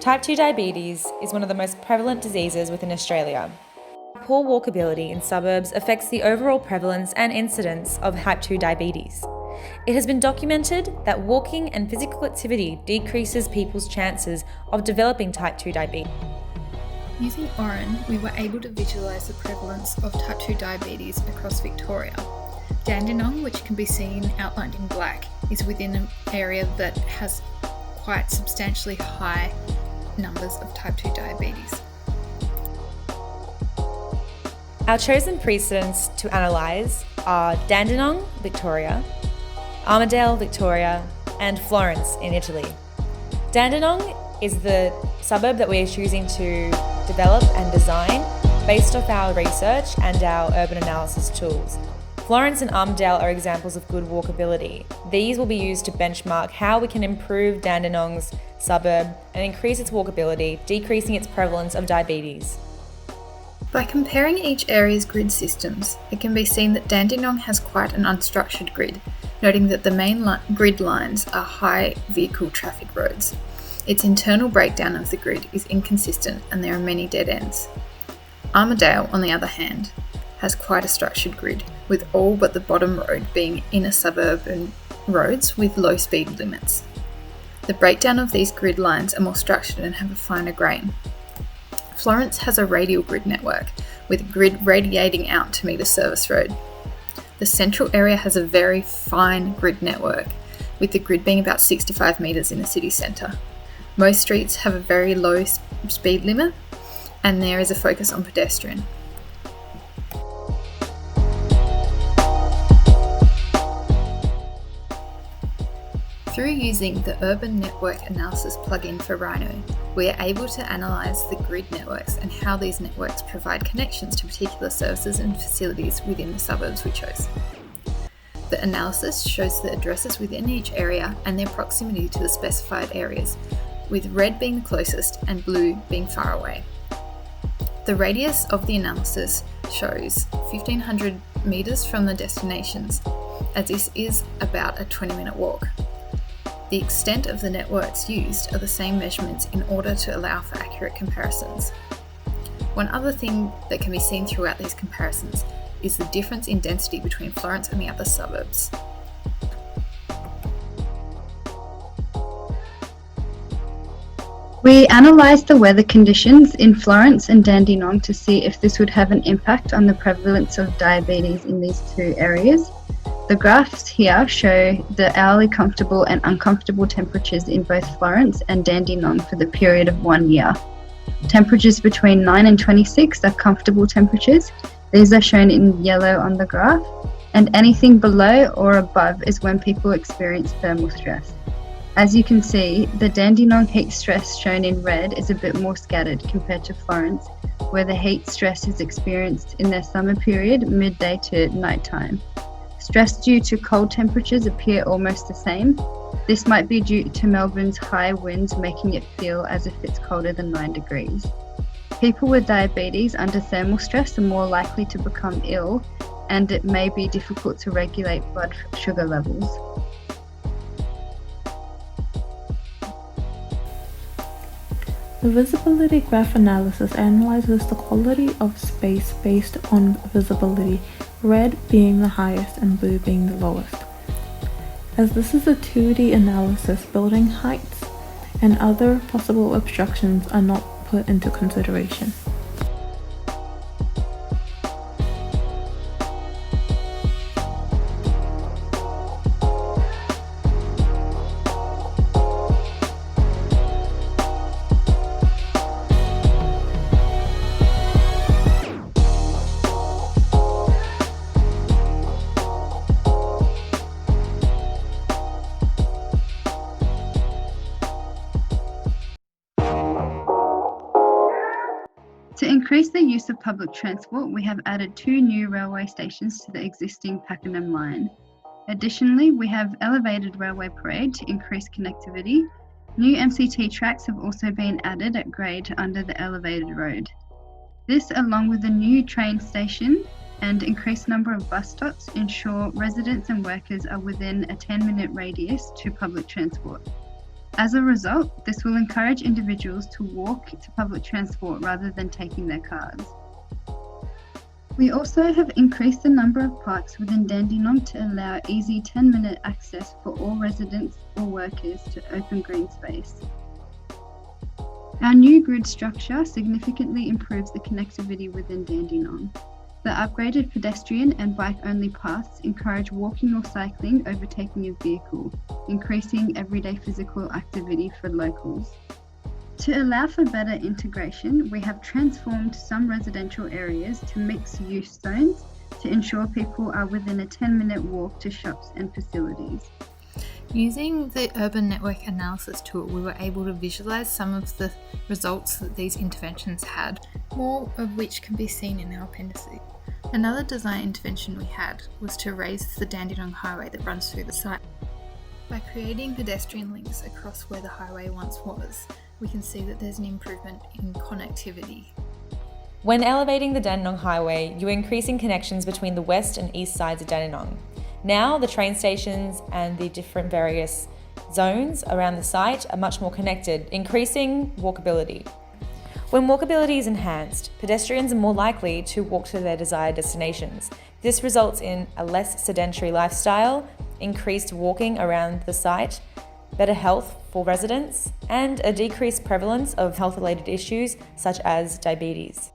Type 2 diabetes is one of the most prevalent diseases within Australia. Poor walkability in suburbs affects the overall prevalence and incidence of type 2 diabetes. It has been documented that walking and physical activity decreases people's chances of developing type 2 diabetes. Using Oren, we were able to visualise the prevalence of type 2 diabetes across Victoria. Dandenong, which can be seen outlined in black, is within an area that has quite substantially high numbers of type 2 diabetes. Our chosen precedents to analyse are Dandenong, Victoria, Armidale, Victoria, and Florence in Italy. Dandenong is the suburb that we are choosing to develop and design based off our research and our urban analysis tools. Florence and Armidale are examples of good walkability. These will be used to benchmark how we can improve Dandenong's suburb and increase its walkability, decreasing its prevalence of diabetes. By comparing each area's grid systems, it can be seen that Dandenong has quite an unstructured grid, noting that the main grid lines are high vehicle traffic roads. Its internal breakdown of the grid is inconsistent and there are many dead ends. Armidale, on the other hand, has quite a structured grid, with all but the bottom road being inner suburban roads with low speed limits. The breakdown of these grid lines are more structured and have a finer grain. Florence has a radial grid network, with a grid radiating out to meet a service road. The central area has a very fine grid network, with the grid being about 65 metres in the city centre. Most streets have a very low speed limit, and there is a focus on pedestrian. Through using the Urban Network Analysis plugin for Rhino, we are able to analyse the grid networks and how these networks provide connections to particular services and facilities within the suburbs we chose. The analysis shows the addresses within each area and their proximity to the specified areas, with red being the closest and blue being far away. The radius of the analysis shows 1,500 metres from the destinations, as this is about a 20-minute walk. The extent of the networks used are the same measurements in order to allow for accurate comparisons. One other thing that can be seen throughout these comparisons is the difference in density between Florence and the other suburbs. We analysed the weather conditions in Florence and Dandenong to see if this would have an impact on the prevalence of diabetes in these two areas. The graphs here show the hourly comfortable and uncomfortable temperatures in both Florence and Dandenong for the period of 1 year. Temperatures between 9 and 26 are comfortable temperatures. These are shown in yellow on the graph, and anything below or above is when people experience thermal stress. As you can see, the Dandenong heat stress shown in red is a bit more scattered compared to Florence, where the heat stress is experienced in their summer period, midday to nighttime. Stress due to cold temperatures appear almost the same. This might be due to Melbourne's high winds making it feel as if it's colder than 9 degrees. People with diabetes under thermal stress are more likely to become ill, and it may be difficult to regulate blood sugar levels. The visibility graph analysis analyzes the quality of space based on visibility, red being the highest and blue being the lowest. As this is a 2D analysis, building heights and other possible obstructions are not put into consideration. To increase the use of public transport, we have added 2 new railway stations to the existing Pakenham line. Additionally, we have elevated railway parade to increase connectivity. New MCT tracks have also been added at grade under the elevated road. This, along with a new train station and increased number of bus stops, ensure residents and workers are within a 10-minute radius to public transport. As a result, this will encourage individuals to walk to public transport rather than taking their cars. We also have increased the number of parks within Dandenong to allow easy 10-minute access for all residents or workers to open green space. Our new grid structure significantly improves the connectivity within Dandenong. The upgraded pedestrian and bike-only paths encourage walking or cycling over taking a vehicle, increasing everyday physical activity for locals. To allow for better integration, we have transformed some residential areas to mixed-use zones to ensure people are within a 10-minute walk to shops and facilities. Using the urban network analysis tool, we were able to visualise some of the results that these interventions had, more of which can be seen in our appendices. Another design intervention we had was to raise the Dandenong Highway that runs through the site. By creating pedestrian links across where the highway once was, we can see that there's an improvement in connectivity. When elevating the Dandenong Highway, you are increasing connections between the west and east sides of Dandenong. Now, the train stations and the different various zones around the site are much more connected, increasing walkability. When walkability is enhanced, pedestrians are more likely to walk to their desired destinations. This results in a less sedentary lifestyle, increased walking around the site, better health for residents, and a decreased prevalence of health-related issues such as diabetes.